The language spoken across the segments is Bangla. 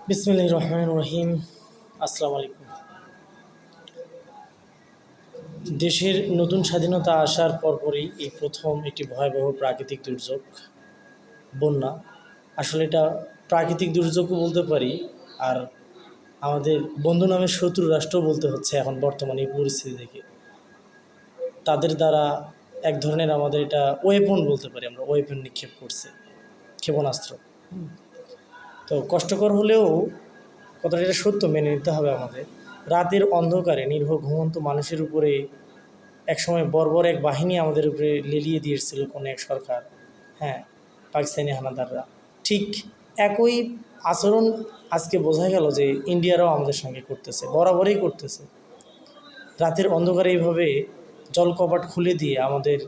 বিসমিল্লাহির রহমানির রহিম। আসসালামু আলাইকুম। দেশের নতুন স্বাধীনতা আসার পরপরই এই প্রথম একটি ভয়াবহ প্রাকৃতিক দুর্যোগ বন্যা। আসলে এটা প্রাকৃতিক দুর্যোগও বলতে পারি, আর আমাদের বন্ধু নামের শত্রু রাষ্ট্রও বলতে হচ্ছে এখন বর্তমানে এই পরিস্থিতি থেকে। তাদের দ্বারা এক ধরনের আমাদের এটা ওয়েপন বলতে পারি, আমরা ওয়েপন নিক্ষেপ করছে, ক্ষেপণাস্ত্র। তো কষ্টকর হলেও কথাটা এটা সত্য, মেনে নিতে হবে আমাদের। রাতের অন্ধকারে নির্ভর ঘুমন্ত মানুষের উপরে একসময় বর্বর এক বাহিনী আমাদের উপরে লেলিয়ে দিয়েছিল কোনো এক সরকার, হ্যাঁ, পাকিস্তানি হানাদাররা। ঠিক একই আচরণ আজকে বোঝা গেল যে ইন্ডিয়ারাও আমাদের সঙ্গে করতেছে, বরাবরই করতেছে। রাতের অন্ধকারে এইভাবে জলকপাট খুলে দিয়ে আমাদের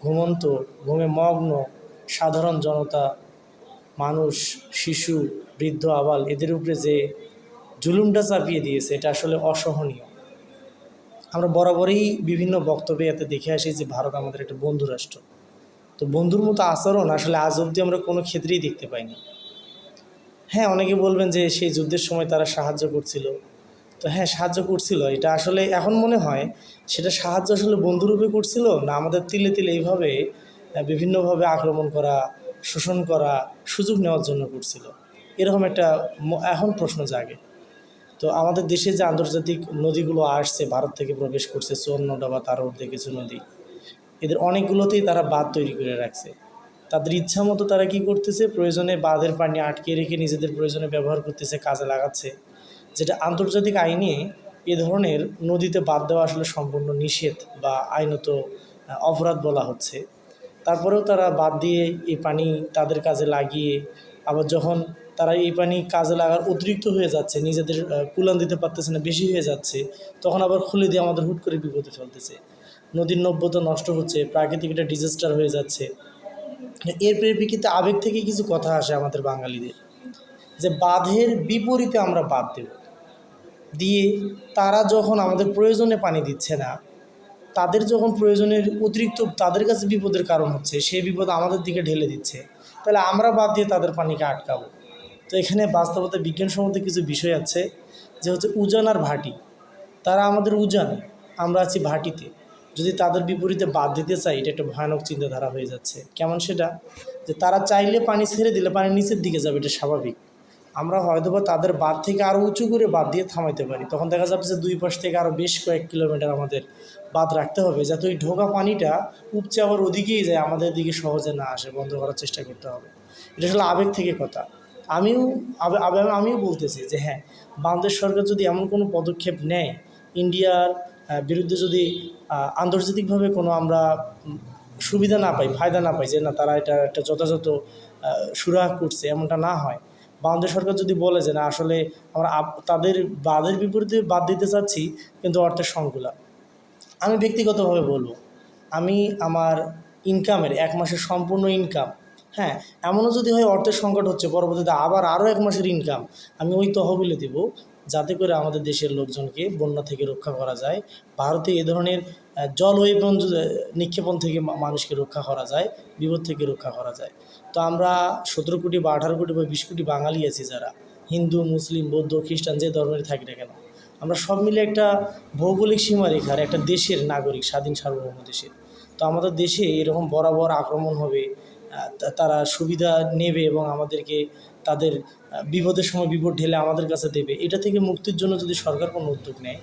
ঘুমন্ত, ঘুমে মগ্ন সাধারণ জনতা, মানুষ, শিশু, বৃদ্ধ, আবাল এদের উপরে যে জুলুমটা চাপিয়ে দিয়েছে, এটা আসলে অসহনীয়। আমরা বরাবরই বিভিন্ন বক্তব্যে এতে দেখে আসি যে ভারত আমাদের একটা বন্ধু রাষ্ট্র। তো বন্ধুর মতো আচরণ আসলে আজ অবধি আমরা কোনো ক্ষেত্রেই দেখতে পাইনি। হ্যাঁ, অনেকে বলবেন যে সেই যুদ্ধের সময় তারা সাহায্য করছিল। তো হ্যাঁ, সাহায্য করছিল, এটা আসলে এখন মনে হয় সেটা সাহায্য আসলে বন্ধুরূপে করছিল, না আমাদের তিলে তিলে এইভাবে বিভিন্নভাবে আক্রমণ করা, শোষণ করা, সুযোগ নেওয়ার জন্য করছিল, এরকম একটা এখন প্রশ্ন জাগে। তো আমাদের দেশে যে আন্তর্জাতিক নদীগুলো আসছে, ভারত থেকে প্রবেশ করছে 54টা বা তার ঊর্ধ্বে কিছু নদী, এদের অনেকগুলোতেই তারা বাঁধ তৈরি করে রাখছে। তাদের ইচ্ছা মতো তারা কী করতেছে, প্রয়োজনে বাঁধের পানি আটকে রেখে নিজেদের প্রয়োজনে ব্যবহার করতেছে, কাজে লাগাচ্ছে, যেটা আন্তর্জাতিক আইনে এ ধরনের নদীতে বাঁধ দেওয়া আসলে সম্পূর্ণ নিষেধ বা আইনত অপরাধ বলা হচ্ছে। তারপরেও তারা বাদ দিয়ে এই পানি তাদের কাজে লাগিয়ে, আবার যখন তারা এই পানি কাজে লাগার অতিরিক্ত হয়ে যাচ্ছে, নিজেদের কুলান দিতে পারতেছে না, বেশি হয়ে যাচ্ছে, তখন আবার খুলে দিয়ে আমাদের হুট করে বিপদে ফেলতেছে। নদীর নব্যতা নষ্ট হচ্ছে, প্রাকৃতিক একটা ডিজাস্টার হয়ে যাচ্ছে। এর পরিপ্রেক্ষিতে আবেগ থেকে কিছু কথা আসে আমাদের বাঙালিদের, যে বাঁধের বিপরীতে আমরা বাঁধ দেব, দিয়ে তারা যখন আমাদের প্রয়োজনে পানি দিচ্ছে না, তাদের যখন প্রয়োজনের অতিরিক্ত তাদের কাছে বিপদের কারণ হচ্ছে, সেই বিপদ আমাদের দিকে ঢেলে দিচ্ছে, তাহলে আমরা বাদ দিয়ে তাদের পানিকে আটকাবো। তো এখানে বাস্তবতা বিজ্ঞানসম্মত কিছু বিষয় আছে, যে হচ্ছে উজান আর ভাটি। তারা আমাদের উজানে, আমরা আছি ভাটিতে। যদি তাদের বিপরীতে বাদ দিতে চাই, এটা একটা ভয়ানক চিন্তাধারা হয়ে যাচ্ছে। কেমন সেটা? যে তারা চাইলে পানি ছেড়ে দিলে পানি নিচের দিকে যাবে, এটা স্বাভাবিক। আমরা হয়তোবা তাদের বাঁধ থেকে আরও উঁচু করে বাঁধ দিয়ে থামাইতে পারি, তখন দেখা যাচ্ছে যে দুই পাশ থেকে আরও বেশ কয়েক কিলোমিটার আমাদের বাঁধ রাখতে হবে, যাতে ওই ঢোকা পানিটা উপচে আবার ওদিকেই যায়, আমাদের দিকে সহজে না আসে, বন্ধ করার চেষ্টা করতে হবে। এটা আসলে আবেগ থেকে কথা। আমিও আমিও বলতেছি যে হ্যাঁ, বাংলাদেশ সরকার যদি এমন কোনো পদক্ষেপ নেয়, ইন্ডিয়ার বিরুদ্ধে যদি আন্তর্জাতিকভাবে কোনো আমরা সুবিধা না পাই, ফায়দা না পাই, যে না তারা এটা একটা যথাযথ সুরাহা করছে, এমনটা না হয়, বাংলাদেশ সরকার যদি বলে যে না আসলে আমরা তাদের বাদের বিপরীতে বাদ দিতে চাচ্ছি, কিন্তু অর্থের সংকুলা, আমি ব্যক্তিগতভাবে বলবো, আমি আমার ইনকামের 1 মাসের সম্পূর্ণ ইনকাম, হ্যাঁ, এমনও যদি হয় অর্থের সংকট হচ্ছে, পরবর্তীতে আবার আরও 1 মাসের ইনকাম আমি ওই তহবিলে দেব, যাতে করে আমাদের দেশের লোকজনকে বন্যা থেকে রক্ষা করা যায়, ভারতে এ ধরনের জলওয়েপন নিক্ষেপণ থেকে মানুষকে রক্ষা করা যায়, বিপদ থেকে রক্ষা করা যায়। তো আমরা 17 কোটি বা 18 কোটি বা 20 কোটি বাঙালি আছি, যারা হিন্দু, মুসলিম, বৌদ্ধ, খ্রিস্টান যে ধর্মের থাকি না কেন, আমরা সব মিলে একটা ভৌগোলিক সীমারেখার একটা দেশের নাগরিক, স্বাধীন সার্বভৌম দেশের। তো আমাদের দেশে এরকম বরাবর আক্রমণ হবে, তারা সুবিধা নেবে এবং আমাদেরকে তাদের বিপদের সময় বিপদ ঢেলে আমাদের কাছে দেবে, এটা থেকে মুক্তির জন্য যদি সরকার কোনো উদ্যোগ নেয়,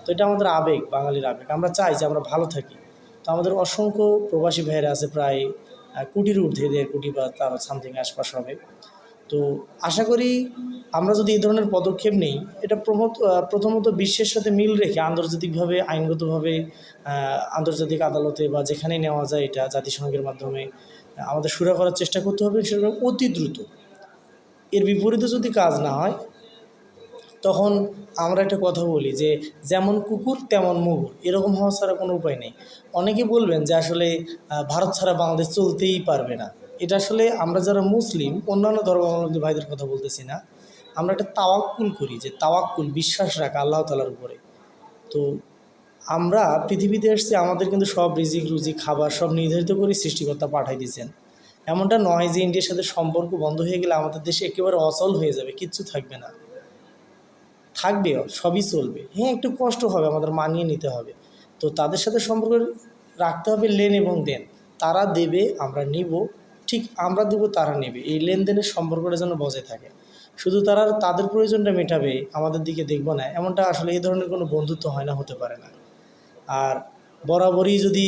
তো এটা আমাদের আবেগ, বাঙালির আবেগ। আমরা চাই যে আমরা ভালো থাকি। তো আমাদের অসংখ্য প্রবাসী ভাইয়েরা আছে, প্রায় কোটির ঊর্ধ্বে, 1.5 কোটি বা তার সামথিং আশপাশ হবে। তো আশা করি আমরা যদি এই ধরনের পদক্ষেপ নেই, এটা প্রথমত বিশ্বের সাথে মিল রেখে আন্তর্জাতিকভাবে, আইনগতভাবে আন্তর্জাতিক আদালতে বা যেখানেই নেওয়া যায়, এটা জাতিসংঘের মাধ্যমে আমাদের সুরাহা করার চেষ্টা করতে হবে, সেরকম অতি দ্রুত। এর বিপরীতে যদি কাজ না হয়, তখন আমরা একটা কথা বলি যে যেমন কুকুর তেমন মুগুর, এরকম হওয়া ছাড়া কোনো উপায় নেই। অনেকে বলবেন যে আসলে ভারত ছাড়া বাংলাদেশ চলতেই পারবে না। এটা আসলে আমরা যারা মুসলিম, অন্যান্য ধর্মাবলম্বী ভাইদের কথা বলতেছি না, আমরা একটা তাওয়াক্কুল করি, যে তাওয়াক্কুল, বিশ্বাস রাখা আল্লাহ তাআলার উপরে। তো আমরা পৃথিবীতে এসেছি, আমাদের কিন্তু সব রিজিক রুজি খাবার সব নির্ধারিত করে সৃষ্টিকর্তা পাঠাই দিয়েছেন। এমনটা নয় যে ইন্ডিয়ার সাথে সম্পর্ক বন্ধ হয়ে গেলে আমাদের দেশে একেবারে অচল হয়ে যাবে, কিচ্ছু থাকবে না। থাকবেও, সবই চলবে। হ্যাঁ, একটু কষ্ট হবে, আমাদের মানিয়ে নিতে হবে। তো তাদের সাথে সম্পর্ক রাখতে হবে লেন এবং দেন। তারা দেবে, আমরা নিব, ঠিক আমরা দেব, তারা নেবে। এই লেনদেনের সম্পর্কটা যেন বজায় থাকে। শুধু তারা তাদের প্রয়োজনটা মেটাবে, আমাদের দিকে দেখব না, এমনটা আসলে এই ধরনের কোনো বন্ধুত্ব হয় না, হতে পারে না। আর বরাবরই যদি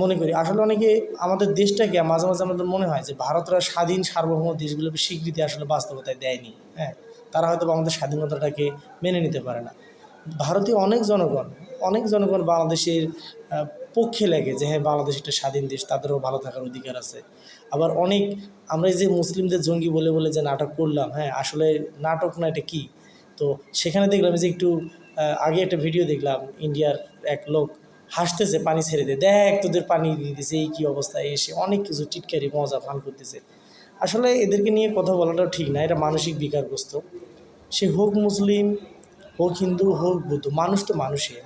মনে করি, আসলে অনেকে আমাদের দেশটাকে মাঝে মাঝে আমাদের মনে হয় যে ভারতরা স্বাধীন সার্বভৌম দেশগুলোকে স্বীকৃতি আসলে বাস্তবতায় দেয়নি। হ্যাঁ, তারা হয়তো আমাদের স্বাধীনতাটাকে মেনে নিতে পারে না। ভারতীয় অনেক জনগণ বাংলাদেশের পক্ষে লাগে যে হ্যাঁ, বাংলাদেশ একটা স্বাধীন দেশ, তাদেরও ভালো থাকার অধিকার আছে। আবার অনেক, আমরা এই যে মুসলিমদের জঙ্গি বলে বলে যে নাটক করলাম, হ্যাঁ আসলে নাটক না, এটা কি। তো সেখানে দেখলাম যে একটু আগে একটা ভিডিও দেখলাম, ইন্ডিয়ার এক লোক হাসতেছে পানি ছেড়ে দিয়ে, দেখ তোদের পানি দিয়ে দিছে, এই কী অবস্থা, এসে অনেক কিছু টিটকারি মজা ফান করতেছে। আসলে এদেরকে নিয়ে কথা বলাটাও ঠিক না, এটা মানসিক বিকারগ্রস্ত। সে হোক মুসলিম, হোক হিন্দু, হোক বৌদ্ধ, মানুষ তো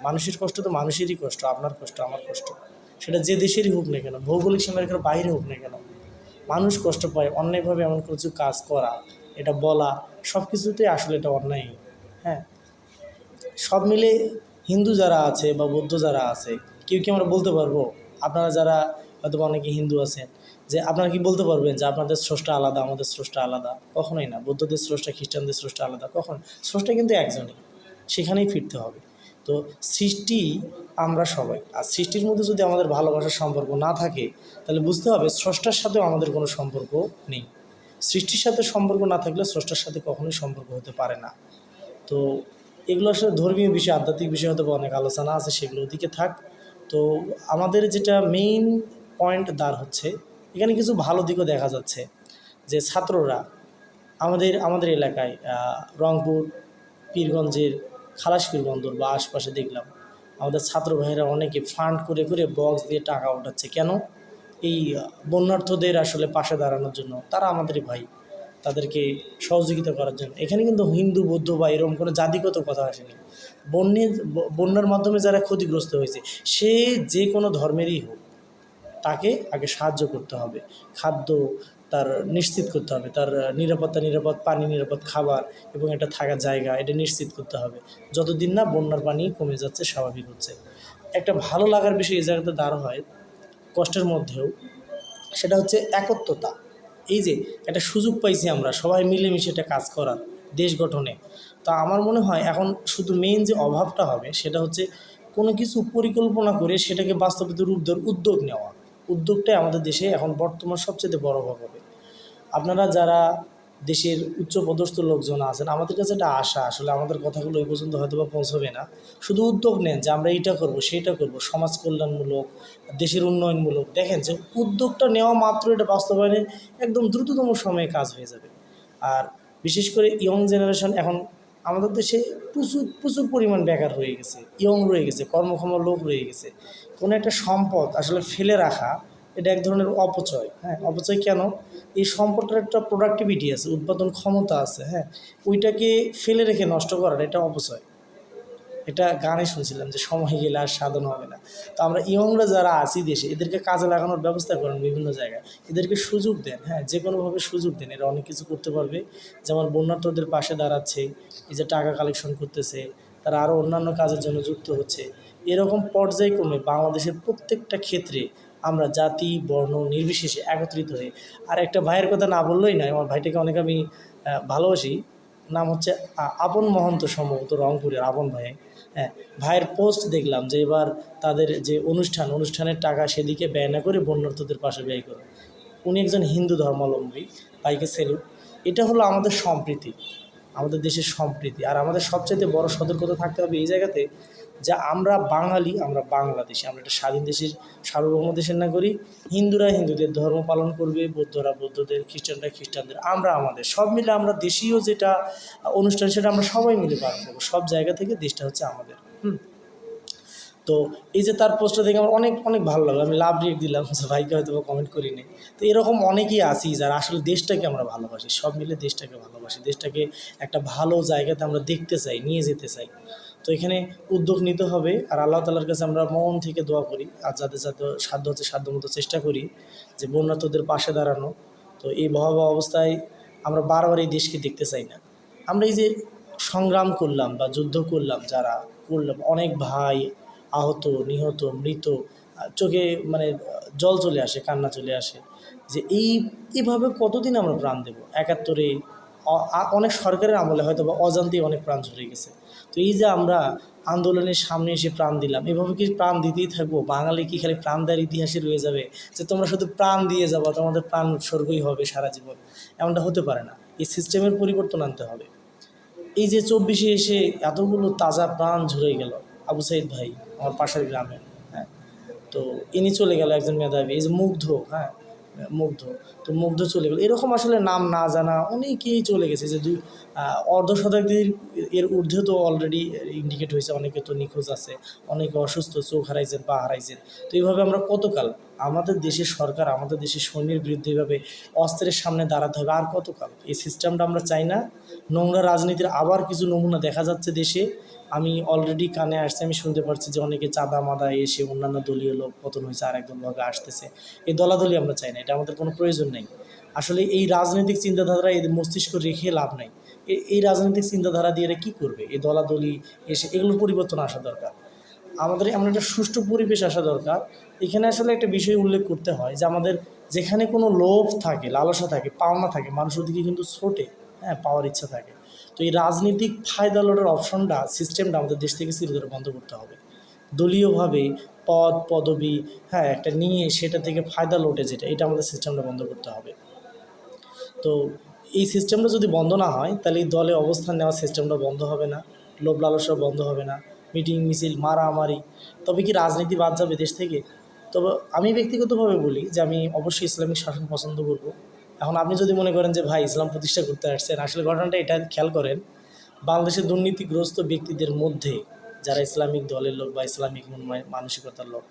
মানুষের কষ্ট তো মানুষেরই কষ্ট, আপনার কষ্ট, আমার কষ্ট। সেটা যে দেশেরই হোক না কেন, ভৌগোলিক সীমারেখার বাইরে হোক না কেন, মানুষ কষ্ট পায়। অন্যায়ভাবে এমন কিছু কাজ করা, এটা বলা, সব কিছুতেই আসলে এটা অন্যায়। হ্যাঁ, সব মিলে হিন্দু যারা আছে বা বৌদ্ধ যারা আছে, কেউ কি আমরা বলতে পারবো, আপনারা যারা হয়তো অনেকে হিন্দু আছেন, যে আপনারা কি বলতে পারবেন যে আপনাদের স্রষ্টা আলাদা, আমাদের স্রষ্টা আলাদা? কখনোই না। বৌদ্ধদের স্রষ্টা, খ্রিস্টানদের স্রষ্টা আলাদা, কখন? স্রষ্টা কিন্তু একজনই, সেখানেই ফিরতে হবে। তো সৃষ্টি আমরা সবাই, আর সৃষ্টির মধ্যে যদি আমাদের ভালোবাসার সম্পর্ক না থাকে, তাহলে বুঝতে হবে স্রষ্টার সাথেও আমাদের কোনো সম্পর্ক নেই। সৃষ্টির সাথে সম্পর্ক না থাকলে স্রষ্টার সাথে কখনোই সম্পর্ক হতে পারে না। তো এগুলো আসলে ধর্মীয় বিষয়, আধ্যাত্মিক বিষয় হয়তো অনেক আলোচনা আছে, সেগুলোর দিকে থাক। তো আমাদের যেটা মেইন পয়েন্ট দাঁড় হচ্ছে, এখানে কিছু ভালো দিকও দেখা যাচ্ছে, যে ছাত্ররা আমাদের আমাদের এলাকায় রংপুর, পীরগঞ্জের খালাসপীর বন্দর বা আশপাশে দেখলাম আমাদের ছাত্র ভাইয়েরা অনেকে ফান্ড করে করে বক্স দিয়ে টাকা ওঠাচ্ছে। কেন? এই বন্যার্থদের আসলে পাশে দাঁড়ানোর জন্য। তারা আমাদেরই ভাই, তাদেরকে সহযোগিতা করার জন্য। এখানে কিন্তু হিন্দু, বৌদ্ধ বা এরকম কোনো জাতিগত কথা আসেনি। বন্যার মাধ্যমে যারা ক্ষতিগ্রস্ত হয়েছে, সে যে কোনো ধর্মেরই হোক, তাকে আগে সাহায্য করতে হবে। খাদ্য তার নিশ্চিত করতে হবে, তার নিরাপদ পানি, নিরাপদ খাবার এবং একটা থাকার জায়গা, এটা নিশ্চিত করতে হবে। যতদিন না বন্যার পানি কমে যাচ্ছে, স্বাভাবিক হচ্ছে। একটা ভালো লাগার বিষয় এই জায়গাতে দাঁড় হয়, কষ্টের মধ্যেও, সেটা হচ্ছে একত্বতা। এই যে একটা সুযোগ পাইছি আমরা সবাই মিলেমিশে একটা কাজ করার, দেশ গঠনে। তা আমার মনে হয় এখন শুধু মেইন যে অভাবটা হবে, সেটা হচ্ছে কোনো কিছু পরিকল্পনা করে সেটাকে বাস্তবিত রূপ দেওয়ার উদ্যোগ নেওয়া। উদ্যোগটাই আমাদের দেশে এখন বর্তমান সবচেয়ে বড় অভাব হবে। আপনারা যারা দেশের উচ্চপদস্থ লোকজন আছেন, আমাদের কাছে একটা আশা, আসলে আমাদের কথাগুলো এই পর্যন্ত হয়তো বা পৌঁছবে না। শুধু উদ্যোগ নেন যে আমরা এইটা করব, সেইটা করব, সমাজ কল্যাণমূলক, দেশের উন্নয়নমূলক। দেখেন যে উদ্যোগটা নেওয়া মাত্র এটা বাস্তবায়নে একদম দ্রুততম সময়ে কাজ হয়ে যাবে। আর বিশেষ করে ইয়ং জেনারেশন, এখন আমাদের দেশে প্রচুর প্রচুর পরিমাণ বেকার রয়ে গেছে, ইয়ং রয়ে গেছে, কর্মক্ষম লোক রয়ে গেছে। কোনো একটা সম্পদ আসলে ফেলে রাখা, এটা এক ধরনের অপচয়। হ্যাঁ, অপচয় কেন? এই সম্পদটার একটা প্রোডাক্টিভিটি আছে, উৎপাদন ক্ষমতা আছে। হ্যাঁ, ওইটাকে ফেলে রেখে নষ্ট করাটা, এটা অপচয়। এটা গানে শুনছিলাম যে সময় গেলে আর সাধন হবে না। তো আমরা ইয়ংরা যারা আছি দেশে, এদেরকে কাজে লাগানোর ব্যবস্থা করেন বিভিন্ন জায়গায়, এদেরকে সুযোগ দেন। হ্যাঁ, যে কোনোভাবে সুযোগ দেন, এরা অনেক কিছু করতে পারবে। যেমন বন্যার্থদের পাশে দাঁড়াচ্ছে, এই যে টাকা কালেকশন করতেছে, তারা আরও অন্যান্য কাজের জন্য যুক্ত হচ্ছে। এরকম পর্যায়ক্রমে বাংলাদেশের প্রত্যেকটা ক্ষেত্রে আমরা জাতি বর্ণ নির্বিশেষে একত্রিত হয়ে, আর একটা ভাইয়ের কথা না বললেই নয়, আমার ভাইটাকে অনেক আমি ভালোবাসি। নাম হচ্ছে আপন মহন্ত, সম্ভবত রংপুরের আপন ভাই। হ্যাঁ, ভাইয়ের পোস্ট দেখলাম যে এবার তাদের যে অনুষ্ঠানের টাকা সেদিকে ব্যয় না করে বন্যার্থদের পাশে ব্যয় করে। উনি একজন হিন্দু ধর্মাবলম্বী, ভাইকে স্যালুট। এটা হলো আমাদের সম্প্রীতি, আমাদের দেশের সম্প্রীতি। আর আমাদের সবচাইতে বড় সতর্কতা থাকতে হবে এই জায়গাতে, যে আমরা বাঙালি, আমরা বাংলাদেশি, আমরা একটা স্বাধীন দেশের সার্বভৌম দেশের নাগরিক। হিন্দুরা হিন্দুদের ধর্ম পালন করবে, বৌদ্ধরা বৌদ্ধদের, খ্রিস্টানরা খ্রিস্টানদের, আমরা আমাদের, সব মিলে আমরা দেশীয় যেটা অনুষ্ঠান, সেটা আমরা সবাই মিলে পালন করবো। সব জায়গা থেকে দেশটা হচ্ছে আমাদের। তো এই যে তার পোস্টটা দেখে আমার অনেক অনেক ভালো লাগলো, আমি লাভ রেট দিলাম, যে ভাইকে হয়তো কমেন্ট করিনি। তো এরকম অনেকেই আছি যারা আসলে দেশটাকে আমরা ভালোবাসি, সব মিলে দেশটাকে ভালোবাসি, দেশটাকে একটা ভালো জায়গাতে আমরা দেখতে চাই, নিয়ে যেতে চাই। তো এখানে উদ্যোগ নিতে হবে, আর আল্লাহ তাআলার কাছে আমরা মন থেকে দোয়া করি, আর যাদের যাতে সাধ্য হচ্ছে সাধ্যমতো চেষ্টা করি যে বন্যার্থদের পাশে দাঁড়ানো। তো এই ভয়াবহ অবস্থায় আমরা বারবার এই দেশকে দেখতে চাই না। আমরা এই যে সংগ্রাম করলাম বা যুদ্ধ করলাম, যারা করলাম, অনেক ভাই আহত, নিহত, মৃত, চোখে মানে জল চলে আসে, কান্না চলে আসে যে এইভাবে কতদিন আমরা প্রাণ দেব। ৭১-এ অনেক সরকারের আমলে হয়তো বা অজান্তেই অনেক প্রাণ ঝরে গেছে। তো এই যে আমরা আন্দোলনের সামনে এসে প্রাণ দিলাম, এভাবে কি প্রাণ দিতেই থাকবো? বাঙালি কি খালি প্রাণ দেওয়ার ইতিহাসে রয়ে যাবে যে তোমরা শুধু প্রাণ দিয়ে যাবো, তোমাদের প্রাণ উৎসর্গই হবে সারা জীবন? এমনটা হতে পারে না। এই সিস্টেমের পরিবর্তন আনতে হবে। এই যে ২৪-এ এসে এতগুলো তাজা প্রাণ ঝরে গেল, আবু সাইদ ভাই আমার পাশের গ্রামে, হ্যাঁ, তো ইনি চলে গেল একজন মেধাবী। এই যে মুগ্ধ, হ্যাঁ, মুগ্ধ, তো মুগ্ধ চলে গেল। এরকম আসলে নাম না জানা অনেকেই চলে গেছে, যে অর্ধ শতাব্দীর এর ঊর্ধ্বে তো অলরেডি ইন্ডিকেট হয়েছে, অনেকে তো নিখোঁজ আছে, অনেকে অসুস্থ, চোখ হারাইছেন, পা হারাইছেন। তো এইভাবে আমরা কতকাল আমাদের দেশের সরকার, আমাদের দেশের সৈন্যের বিরুদ্ধে এইভাবে অস্ত্রের সামনে দাঁড়াতে হবে? আর কতকাল? এই সিস্টেমটা আমরা চাই না। নোংরা রাজনীতির আবার কিছু নমুনা দেখা যাচ্ছে দেশে। আমি অলরেডি কানে আসছে, আমি শুনতে পারছি যে অনেকে চাঁদা মাদা এসে অন্যান্য দলীয় লোক পতন হয়েছে, আর একদল ভাবে আসতেছে। এই দলাদলি আমরা চাই না, এটা আমাদের কোনো প্রয়োজন নেই। আসলে এই রাজনৈতিক চিন্তাধারা এই মস্তিষ্ক রেখে লাভ নাই। এই রাজনৈতিক চিন্তাধারা দিয়ে এরা কী করবে? এই দলাদলি এসে এগুলোর পরিবর্তন আসা দরকার। আমাদের এমন একটা সুষ্ঠু পরিবেশ আসা দরকার। এখানে আসলে একটা বিষয় উল্লেখ করতে হয় যে আমাদের যেখানে কোনো লোভ থাকে, লালসা থাকে, পাওনা থাকে, মানুষের দিকে কিন্তু ছোটে, হ্যাঁ, পাওয়ার ইচ্ছা থাকে। তো এই রাজনীতিক ফায়দা লটের অপশনটা, সিস্টেমটা আমাদের দেশ থেকে চিরতরে বন্ধ করতে হবে। দলীয়ভাবে পদ পদবি, হ্যাঁ, একটা নিয়ে সেটা থেকে ফায়দা লোটে যেটা, এটা আমাদের সিস্টেমটা বন্ধ করতে হবে। তো এই সিস্টেমটা যদি বন্ধ না হয়, তাহলে এই দলে অবস্থান নেওয়ার সিস্টেমটা বন্ধ হবে না, লোভ লালসা বন্ধ হবে না, মিটিং মিছিল মারামারি। তবে কি রাজনীতি বাদ যাবে দেশ থেকে? তবে আমি ব্যক্তিগতভাবে বলি যে আমি অবশ্যই ইসলামিক শাসন পছন্দ করব। এখন আপনি যদি মনে করেন যে ভাই ইসলাম প্রতিষ্ঠা করতে আসছেন, আসলে ঘটনাটা এটা খেয়াল করেন, বাংলাদেশের দুর্নীতিগ্রস্ত ব্যক্তিদের মধ্যে যারা ইসলামিক দলের লোক বা ইসলামিক মানসিকতার লোক,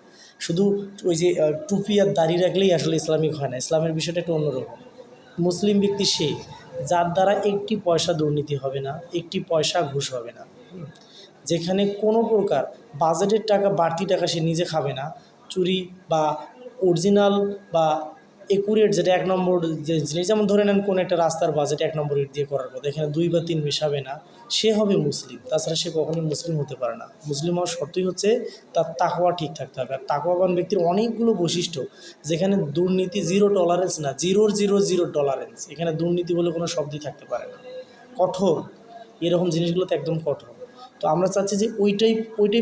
শুধু ওই যে টুপি আর দাড়ি রাখলেই আসলে ইসলামিক হয় না। ইসলামের বিষয়টা একটু অন্যরকম। মুসলিম ব্যক্তি সে, যার দ্বারা একটি পয়সা দুর্নীতি হবে না, একটি পয়সা ঘুষ হবে না, যেখানে কোনো প্রকার বাজেটের টাকা, বাড়তি টাকা সে নিজে খাবে না, চুরি বা অরিজিনাল বা একুরেট যেটা ১ নম্বর যে জিনিস, যেমন ধরে নেন কোনো একটা রাস্তার বাজেট ১ নম্বর ইট দিয়ে করার কথা, এখানে ২ বা ৩ মেশাবে না, সে হবে মুসলিম। তাছাড়া সে কখনোই মুসলিম হতে পারে না। মুসলিম হওয়ার শর্তই হচ্ছে তার তাকওয়া ঠিক থাকতে হবে। আর তাকওয়াবান ব্যক্তির অনেকগুলো বৈশিষ্ট্য, যেখানে দুর্নীতি জিরো টলারেন্স না, জিরোর জিরো জিরো টলারেন্স। এখানে দুর্নীতি বলে কোনো শব্দই থাকতে পারে না। কঠোর, এরকম জিনিসগুলোতে একদম কঠোর। তো আমরা চাচ্ছি যে ওইটাই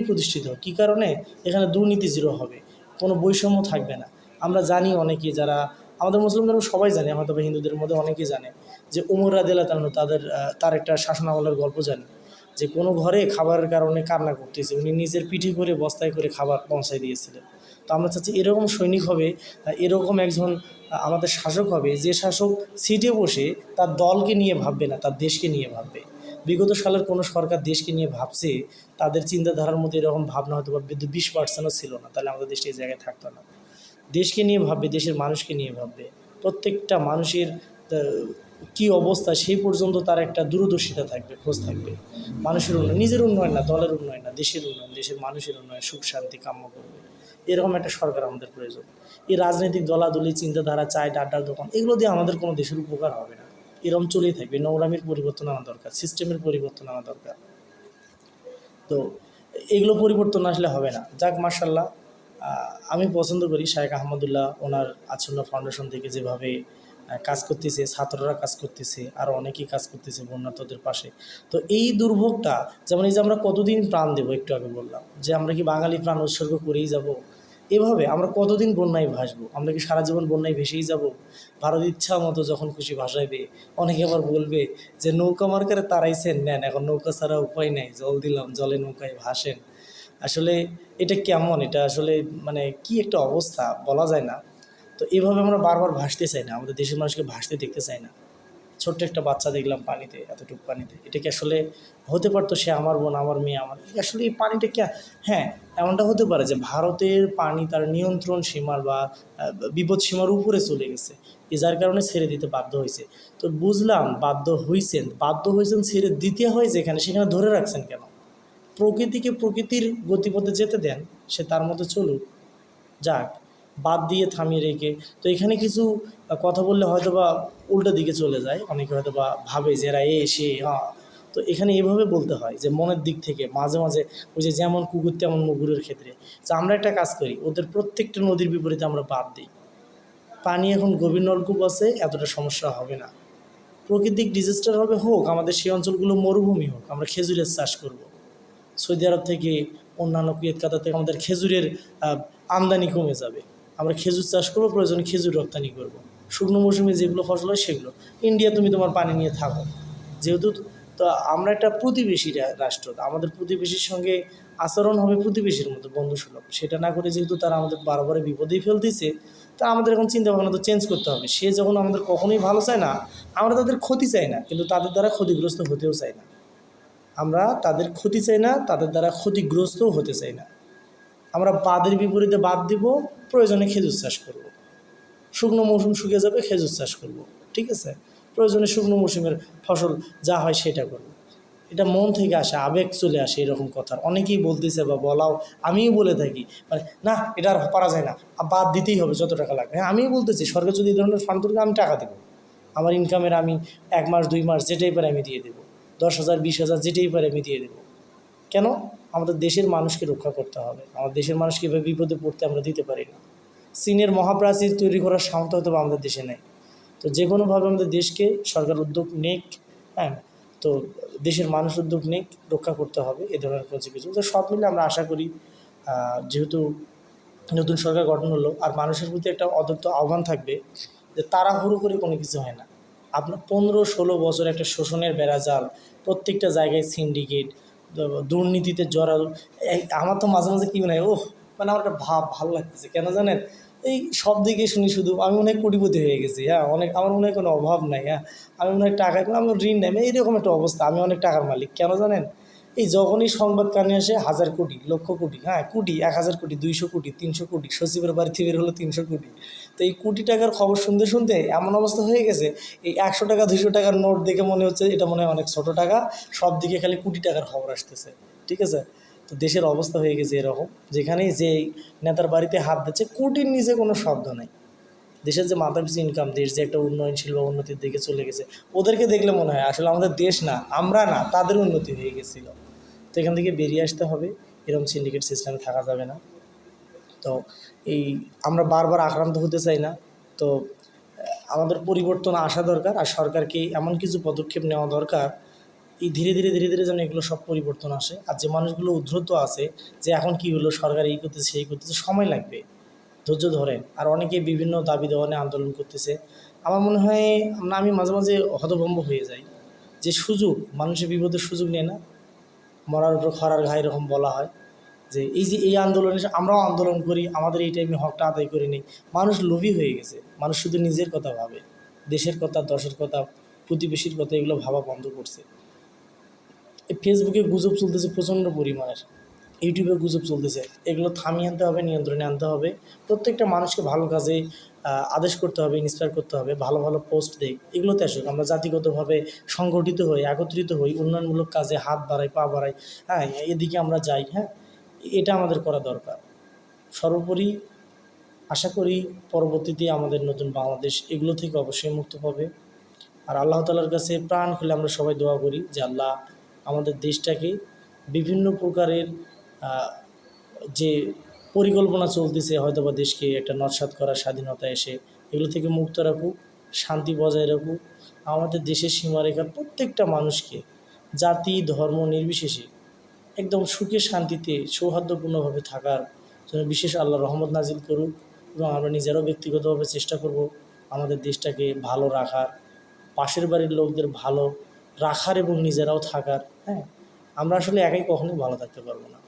প্রতিষ্ঠিত হোক। কী কারণে? এখানে দুর্নীতি জিরো হবে, কোনো বৈষম্য থাকবে না। আমরা জানি অনেকে, যারা আমাদের মুসলিম ধর্ম সবাই জানে, হয়তো বা হিন্দুদের মধ্যে অনেকেই জানে যে ওমর রাদিয়াল্লাহু তাআলা তার একটা শাসনামলের গল্প জানি, যে কোনো ঘরে খাবারের কারণে কান্না করতেছে, উনি নিজের পিঠে করে বস্তায় করে খাবার পৌঁছায় দিয়েছিলেন। তো আমরা চাচ্ছি এরকম সৈনিক হবে, এরকম একজন আমাদের শাসক হবে, যে শাসক সিটে বসে তার দলকে নিয়ে ভাববে না, তার দেশকে নিয়ে ভাববে। বিগত সালের কোনো সরকার দেশকে নিয়ে ভাবছে, তাদের চিন্তাধারার মধ্যে এরকম ভাবনা হয়তো বা 20%ও ছিল না, তাহলে আমাদের দেশটা এই জায়গায় থাকতো না। দেশকে নিয়ে ভাববে, দেশের মানুষকে নিয়ে ভাববে। প্রত্যেকটা মানুষের কী অবস্থা সেই পর্যন্ত তার একটা দূরদর্শিতা থাকবে, খোঁজ থাকবে। মানুষের উন্নয়ন, নিজের উন্নয়ন না, দলের উন্নয়ন না, দেশের উন্নয়ন, দেশের মানুষের উন্নয়ন, সুখ শান্তি কাম্য করবে। এরকম একটা সরকার আমাদের প্রয়োজন। এই রাজনৈতিক দলাদলি, চিন্তাধারা, চায় আড্ডার দোকান, এগুলো দিয়ে আমাদের কোনো দেশের উপকার হবে না। এরকম চলেই থাকবে। নোংরামির পরিবর্তন আনা দরকার, সিস্টেমের পরিবর্তন আনা দরকার। তো এগুলো পরিবর্তন আসলে হবে না। যাক, মাশাআল্লাহ, আমি পছন্দ করি শায়েখ আহমদুল্লাহ ওনার আচ্ছন্ন ফাউন্ডেশন থেকে যেভাবে কাজ করতেছে, ছাত্ররা কাজ করতেছে, আরও অনেকেই কাজ করতেছে বন্যার্তদের পাশে। তো এই দুর্ভোগটা, যেমন এই যে আমরা কতদিন প্রাণ দেবো, একটু আগে বললাম যে আমরা কি বাঙালি প্রাণ উৎসর্গ করেই যাব? এভাবে আমরা কতদিন বন্যায় ভাসবো? আমরা কি সারা জীবন বন্যায় ভেসেই যাব? ভারত ইচ্ছা মতো যখন খুশি ভাসাইবে। অনেকে আবার বলবে যে নৌকা মার্কারে তাড়াইছেন, নেন, এখন নৌকা ছাড়া উপায় নাই, জল দিলাম, জলে নৌকায় ভাসেন। আসলে এটা কেমন? এটা আসলে মানে কি একটা অবস্থা, বলা যায় না। তো এভাবে আমরা বারবার ভাসতে চাই না, আমাদের দেশের মানুষকে ভাসতে দেখতে চাই না। ছোট্ট একটা বাচ্চা দেখলাম পানিতে, এতটুকু পানিতে, এটা কি আসলে হতে পারতো সে আমার বোন, আমার মেয়ে, আমার? আসলে এই পানিটা কি? হ্যাঁ, এমনটা হতে পারে যে ভারতের পানি তার নিয়ন্ত্রণ সীমার বা বিপদ সীমার উপরে চলে গেছে, যার কারণে ছেড়ে দিতে বাধ্য হয়েছে। তো বুঝলাম বাধ্য হয়েছেন ছেড়ে দিতে হয়, যেখানে সেখানে ধরে রাখছেন কেন? প্রকৃতিকে প্রকৃতির গতিপথে যেতে দেন, সে তার মতো চলুক। যাক, বাদ দিয়ে থামিয়ে রেখে, তো এখানে কিছু কথা বললে হয়তো বা উল্টো দিকে চলে যায়, অনেকে হয়তো বা ভাবে যে এরা এ সে, হ্যাঁ। তো তো এখানে এভাবে বলতে হয় যে মনের দিক থেকে মাঝে মাঝে ওই যে যেমন কুকুর তেমন মুগুরের ক্ষেত্রে যে আমরা একটা কাজ করি, ওদের প্রত্যেকটা নদীর বিপরীতে আমরা বাদ দিই। পানি এখন গভীর নলকূপ আছে, এতটা সমস্যা হবে না। প্রাকৃতিক ডিজাস্টার হবে, হোক আমাদের সেই অঞ্চলগুলো মরুভূমি হোক, আমরা খেজুরের চাষ করব। সৌদি আরব থেকে অন্যান্য কুয়েত কাতার থেকে আমাদের খেজুরের আমদানি কমে যাবে। আমরা খেজুর চাষ করবো, প্রয়োজনে খেজুর রপ্তানি করব। শুকনো মৌসুমে যেগুলো ফসল হয় সেগুলো। ইন্ডিয়া তুমি তোমার পানি নিয়ে থাকো, যেহেতু তো আমরা একটা প্রতিবেশী রাষ্ট্র, আমাদের প্রতিবেশীর সঙ্গে আচরণ হবে প্রতিবেশীর মতো বন্ধুসুলভ। সেটা না করে যেহেতু তারা আমাদের বারবার বিপদেই ফেলতেছে, তা আমাদের এখন চিন্তা ভাবনা তো চেঞ্জ করতে হবে। সে যখন আমাদের কখনোই ভালো চায় না, আমরা তাদের ক্ষতি চাই না, কিন্তু তাদের দ্বারা ক্ষতিগ্রস্ত হতেও চাই না। আমরা তাদের ক্ষতি চাই না, তাদের দ্বারা ক্ষতিগ্রস্তও হতে চাই না। আমরা বাদের বিপরীতে বাদ দিব, প্রয়োজনে খেজুর চাষ করব। শুকনো মৌসুম শুকিয়ে যাবে, খেজুর চাষ করব, ঠিক আছে। প্রয়োজনে শুকনো মৌসুমের ফসল যা হয় সেটা করব। এটা মন থেকে আসে, আবেগ চলে আসে এরকম কথা। অনেকেই বলতেছে বা বলাও, আমিও বলে থাকি, মানে না এটা আর পারা যায় না, বাদ দিতেই হবে যত টাকা লাগবে। হ্যাঁ, আমিও বলতেছি সরকার যদি এই ধরনের ফান্ড তুলবে আমি টাকা দেবো, আমার ইনকামের আমি 1 মাস 2 মাস যেটাই পারে আমি দিয়ে দেবো, 10,000 20,000 যেটাই পারে আমি দিয়ে দেবো। কেন? আমাদের দেশের মানুষকে রক্ষা করতে হবে। আমার দেশের মানুষকে এভাবে বিপদে পড়তে আমরা দিতে পারি না। চীনের মহাপ্রাচীর তৈরি করার সামর্থ্য হয়তো আমাদের দেশে নেই। তো যে কোনোভাবে আমাদের দেশকে সরকার উদ্যোগ নেক, হ্যাঁ, তো দেশের মানুষ উদ্যোগ নেক, রক্ষা করতে হবে এ ধরনের কিছু কিছু। তো সব মিলে আমরা আশা করি, যেহেতু নতুন সরকার গঠন হলো, আর মানুষের প্রতি একটা অদত্ত আহ্বান থাকবে যে তাড়াহুড়ো করে কোনো কিছু হয় না। আপনার 15-16 বছর একটা শোষণের বেড়াজাল, প্রত্যেকটা জায়গায় সিন্ডিকেট, দুর্নীতিতে জড়াল। আমার তো মাঝে মাঝে কী মনে হয়, মানে আমার একটা ভালো লাগতেছে কেন জানেন? এই সব দিকে শুনি শুধু আমি মনে হয় কোটিপতি হয়ে গেছি, হ্যাঁ, অনেক আমার মনে হয় কোনো অভাব নাই, হ্যাঁ, আমি মনে হয় টাকা, আমার ঋণ নেই, এইরকম একটা অবস্থা, আমি অনেক টাকার মালিক। কেন জানেন? এই যখনই সংবাদ কানে আসে 1000 কোটি, লক্ষ কোটি, হ্যাঁ কোটি, 1000 কোটি, 200 কোটি, 300 কোটি, সচিবের বাড়িতে বের হলো 300 কোটি। তো এই কোটি টাকার খবর শুনতে শুনতে এমন অবস্থা হয়ে গেছে, এই 100 টাকা 200 টাকার নোট দেখে মনে হচ্ছে এটা মনে হয় অনেক ছোটো টাকা, সব দিকে খালি কোটি টাকার খবর আসতেছে, ঠিক আছে। তো দেশের অবস্থা হয়ে গেছে এরকম, যেখানেই যে নেতার বাড়িতে হাত দিচ্ছে কোটির নিচে কোনো শব্দ নাই। দেশের যে মাথাপিছু ইনকাম, দেশ যে একটা উন্নয়নশীল বা উন্নতির দিকে চলে গেছে, ওদেরকে দেখলে মনে হয় আসলে আমাদের দেশ না, আমরা না, তাদের উন্নতি হয়ে গেছিলো। তো এখান থেকে বেরিয়ে আসতে হবে, এরকম সিন্ডিকেট সিস্টেমে থাকা যাবে না। তো এই আমরা বারবার আক্রান্ত হতে চাই না। তো আমাদের পরিবর্তন আসা দরকার, আর সরকারকে এমন কিছু পদক্ষেপ নেওয়া দরকার, এই ধীরে ধীরে ধীরে ধীরে যেন এগুলো সব পরিবর্তন আসে। আর যে মানুষগুলো উদ্ধত আছে যে এখন কি হলো, সরকার এই করতেছে সেই করতেছে, সময় লাগবে, ধৈর্য ধরেন। আর অনেকে বিভিন্ন দাবি দেওয়া নিয়ে আন্দোলন করতেছে। আমার মনে হয় আমি মাঝে মাঝে হতভম্ব হয়ে যাই যে সুযোগ, মানুষের বিপদের সুযোগ নেয় না, মরার উপর খরার ঘা এরকম বলা হয়। যে এই আন্দোলনে আমরাও আন্দোলন করি, আমাদের এই টাইমে হকটা আদায় করে নিই। মানুষ লোভী হয়ে গেছে, মানুষ শুধু নিজের কথা ভাবে, দেশের কথা, দশের কথা, প্রতিবেশীর কথা এগুলো ভাবা বন্ধ করছে। এই ফেসবুকে গুজব চলতেছে প্রচণ্ড পরিমাণের, ইউটিউবে গুজব চলতেছে, এগুলো থামিয়ে আনতে হবে, নিয়ন্ত্রণে আনতে হবে। প্রত্যেকটা মানুষকে ভালো কাজে আদেশ করতে হবে, ইন্সপায়ার করতে হবে, ভালো ভালো পোস্ট দেই, এগুলোতে আসুক। আমরা জাতিগতভাবে সংগঠিত হই, একত্রিত হই, উন্নয়নমূলক কাজে হাত বাড়াই, পা বাড়াই, হ্যাঁ, এদিকে আমরা যাই, হ্যাঁ, এটা আমাদের করা দরকার। সর্বোপরি আশা করি পরবর্তীতে আমাদের নতুন বাংলাদেশ এগুলো থেকে অবশ্যই মুক্ত পাবে। আর আল্লাহ তাআলার কাছে প্রাণ খুলে আমরা সবাই দোয়া করি যে আল্লাহ আমাদের দেশটাকে বিভিন্ন প্রকারের যে পরিকল্পনা চলতেছে, হয়তোবা দেশকে একটা নস্যাৎ করার, স্বাধীনতা এসে এগুলো থেকে মুক্ত রাখুক, শান্তি বজায় রাখুক। আমাদের দেশের সীমারেখার প্রত্যেকটা মানুষকে জাতি ধর্ম নির্বিশেষে একদম সুখে শান্তিতে সৌহার্দ্যপূর্ণভাবে থাকার জন্য বিশেষ আল্লাহ রহমত নাজিল করুক। এবং আমরা নিজেরাও ব্যক্তিগতভাবে চেষ্টা করব আমাদের দেশটাকে ভালো রাখার, পাশের বাড়ির লোকদের ভালো রাখার এবং নিজেরাও থাকার। হ্যাঁ, আমরা আসলে একাই কখনোই ভালো থাকতে পারবো না।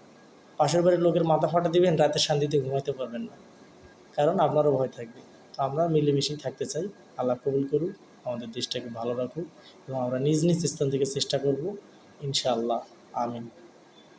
পাশের বাড়ির লোকের মাথা ফাটা দিবেন, রাতে শান্তিতে ঘুমাইতে পারবেন না, কারণ আপনারও ভয় থাকবে। তো আমরা মিলেমিশেই থাকতে চাই। আল্লাহ কবুল করুক, আমাদের দেশটাকে ভালো রাখুক, এবং আমরা নিজ নিজ স্থান থেকে চেষ্টা করব, ইনশাআল্লাহ। আমিন।